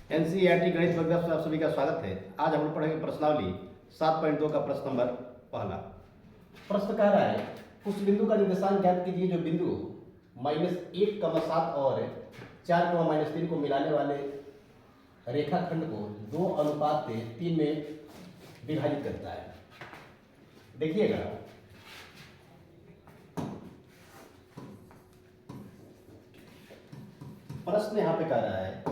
NCERT गणित वर्ग में आप सभी का स्वागत है। आज हम लोग पढ़ेंगे प्रश्नावली 7.2 का प्रश्न नंबर पहला। प्रश्न कह रहा है उस बिंदु का निर्देशांक ज्ञात कीजिए जो बिंदु -1,7 और 4,-3 को मिलाने वाले रेखाखंड को 2:3 में विभाजित करता है। देखिएगा, प्रश्न यहाँ पे कह रहा है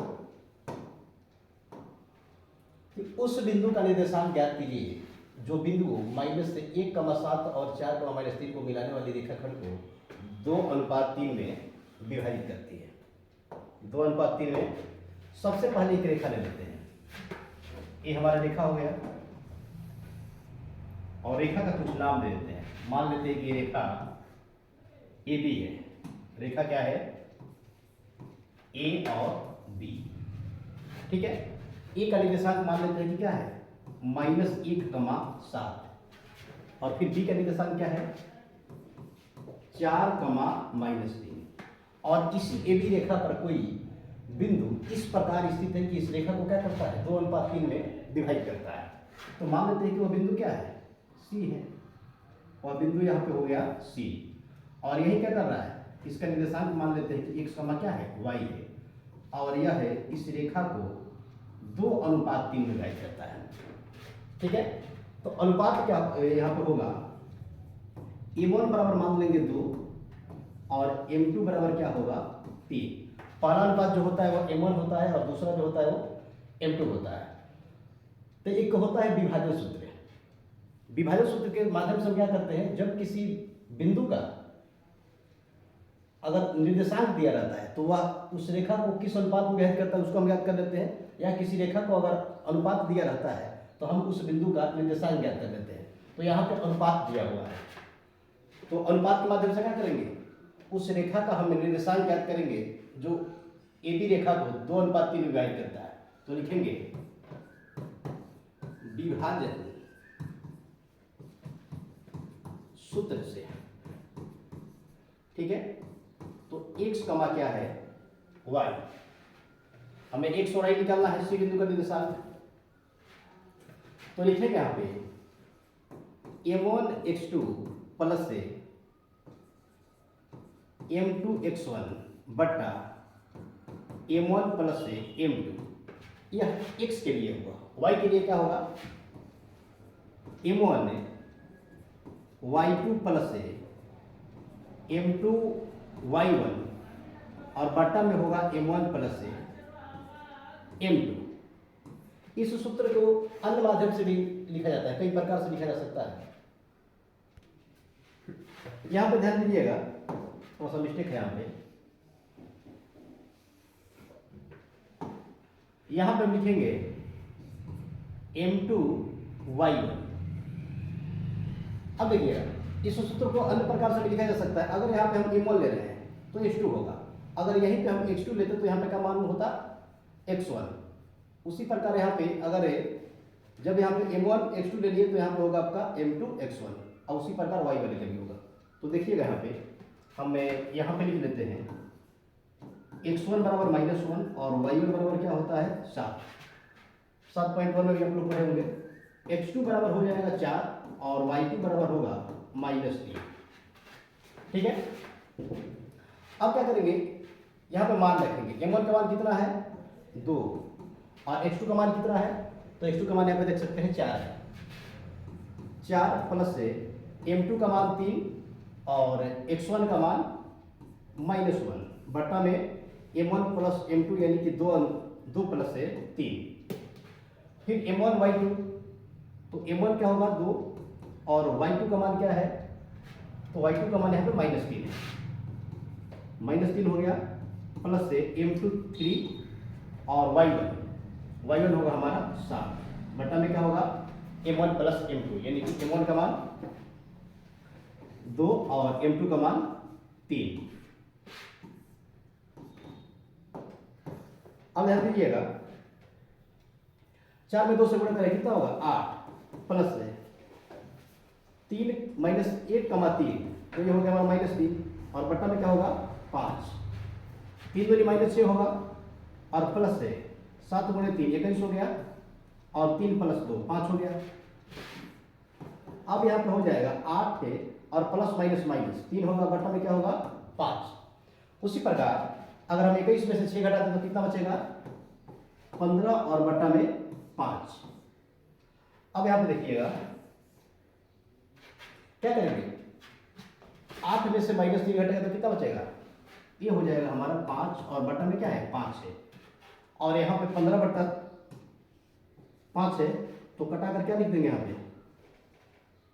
कि उस बिंदु का निर्देशांक ज्ञात कीजिए जो बिंदु -1,7 और 4,-3 को मिलाने वाली रेखाखंड को 2:3 में विभाजित करती है। 2:3 में सबसे पहले एक रेखा ले लेते हैं। ये हमारा रेखा हो गया और रेखा का कुछ नाम दे देते हैं। मान लेते हैं कि ये रेखा ए बी है। रेखा क्या है? ए और बी। ठीक है। ए का निर्देशांक मान लेते हैं कि क्या है? -1,7 और फिर बी का निर्देशांक क्या है? 4,-3। और इसी ए बी रेखा पर कोई बिंदु इस प्रकार स्थित है कि इस रेखा को क्या करता है? 2:3 में विभाजित करता है। तो मान लेते हैं कि वो बिंदु क्या है? सी है। और बिंदु यहाँ पे हो गया सी। और यही क्या कर रहा है? इसका निर्देशांक मान लेते हैं कि x, क्या है? y है। और यह है इस रेखा को 2:3 में विभाजित करता है। ठीक है। तो अनुपात क्या यहाँ पे होगा? m1 बराबर मान लेंगे 2 और m2 बराबर क्या होगा? 3। पहला अनुपात जो होता है वो m1 होता है और दूसरा जो होता है वो m2 होता है। तो एक होता है विभाजन सूत्र। विभाजन सूत्र के माध्यम से हम क्या करते हैं? जब किसी बिंदु का अगर निर्देशांक दिया रहता है तो वह उस रेखा को किस अनुपात में विभाजित करता है उसको हम ज्ञात कर लेते हैं, या किसी रेखा को अगर अनुपात दिया रहता है तो हम उस बिंदु का निर्देशांक ज्ञात कर लेते हैं। तो यहाँ पे अनुपात दिया हुआ है, तो अनुपात के माध्यम से क्या करेंगे? उस रेखा का हम निर्देशांक ज्ञात करेंगे जो ए बी रेखा को 2:3 में विभाजित करता है। तो लिखेंगे विभाजन सूत्र से। ठीक है। तो x, क्या है? y। हमें x और y निकालना है इसी बिंदु का निर्देशांक। तो लिखेंगे यहाँ पे m1x2 प्लस से m2x1 बट्टा m1 प्लस से m2। यह x के लिए होगा। y के लिए क्या होगा? m1 y2 प्लस से m2 y1 और बट्टा में होगा m1 प्लस से m2। इस सूत्र को अन्य माध्यम से भी लिखा जाता है, कई प्रकार से लिखा जा सकता है। यहां पे ध्यान दीजिएगा, थोड़ा सा मिस्टेक है यहां पे। यहां पे हम लिखेंगे m2 y1। अब देखिएगा, इस सूत्र को अन्य प्रकार से भी लिखा जा सकता है। अगर यहाँ पे हम m1 ले रहे हैं तो x2 होगा। अगर यहीं पे हम x2 लेते तो यहाँ पे क्या मान होता? x1। उसी प्रकार यहाँ पे अगर जब यहाँ पे m1 x2 ले लिए तो यहाँ पे होगा आपका m2 x1, और उसी प्रकार y वाले का भी होगा। तो देखिएगा यहाँ पे हम यहाँ पे लिख लेते हैं x1 बराबर -1 और y1 बराबर क्या होता है? 7.1 में भी आप लोग पढ़े होंगे। x2 बराबर हो जाएगा 4 और y2 बराबर होगा -3। ठीक है। अब क्या करेंगे? यहाँ पे मान रखेंगे। m1 का मान कितना है? 2 और x2 का मान कितना है? तो x2 का मान यहाँ पे देख सकते हैं 4 है। 4 प्लस से m2 का मान 3 और x1 का मान -1 बट्टा में m1 प्लस m2 यानी कि 2 प्लस से 3। फिर m1 y2, तो m1 क्या होगा? 2 और y2 का मान क्या है? तो y2 का मान यहाँ पे -3 है। -3 हो गया प्लस से m2 3 और y1 होगा हमारा 7 बट्टा में क्या होगा? m1 प्लस m2 यानी कि m1 का मान 2 और m2 का मान 3। अब ध्यान दीजिएगा, 4 में 2 से गुणा करें कितना होगा? 8 प्लस से 3 -1,3 तो ये हो गया हमारा -3 और बट्टा में क्या होगा? 5। 3 दूनी -6 होगा और प्लस से 7 गुणे 3 21 हो गया, और 3 प्लस 2 5 हो गया। अब यहाँ पे हो जाएगा 8 है और प्लस माइनस माइनस 3 होगा, बटा में क्या होगा 5। उसी प्रकार अगर हम 21 में से 6 घटाते तो कितना बचेगा 15 और बटा में 5। अब यहाँ पे देखिएगा क्या करेंगे, 8 में से माइनस 3 घटेगा तो कितना बचेगा, ये हो जाएगा हमारा 5 और बटा में क्या है 5 है, और यहाँ पे 15 बटा 5 है, तो कटा कर क्या लिख देंगे यहाँ पे,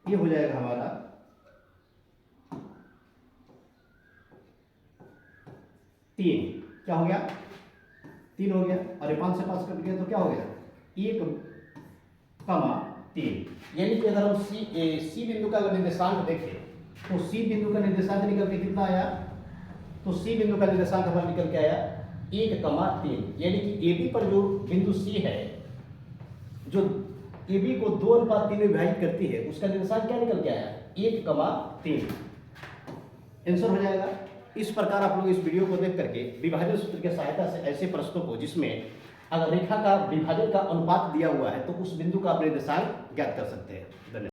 ये हो जाएगा हमारा 3। क्या हो गया 3 हो गया, और ये 5 से 5 कट गया तो क्या हो गया 1,3। यानी कि अगर हम सी बिंदु का अगर निर्देशांक देखें तो सी बिंदु का निर्देशांक निकल के कितना आया, तो सी बिंदु का निर्देशांक हमारा निकल के आया 1,3। यानी कि ए बी पर जो बिंदु सी है, जो ए बी को 2:3 में विभाजित करती है, उसका निर्देशांक क्या निकल के आया 1,3। आंसर हो जाएगा। इस प्रकार आप लोग इस वीडियो को देख करके विभाजन सूत्र की सहायता से ऐसे प्रश्नों को, जिसमें अगर रेखा का विभाजन का अनुपात दिया हुआ है, तो उस बिंदु का आप निर्देशांक ज्ञात कर सकते हैं। धन्यवाद।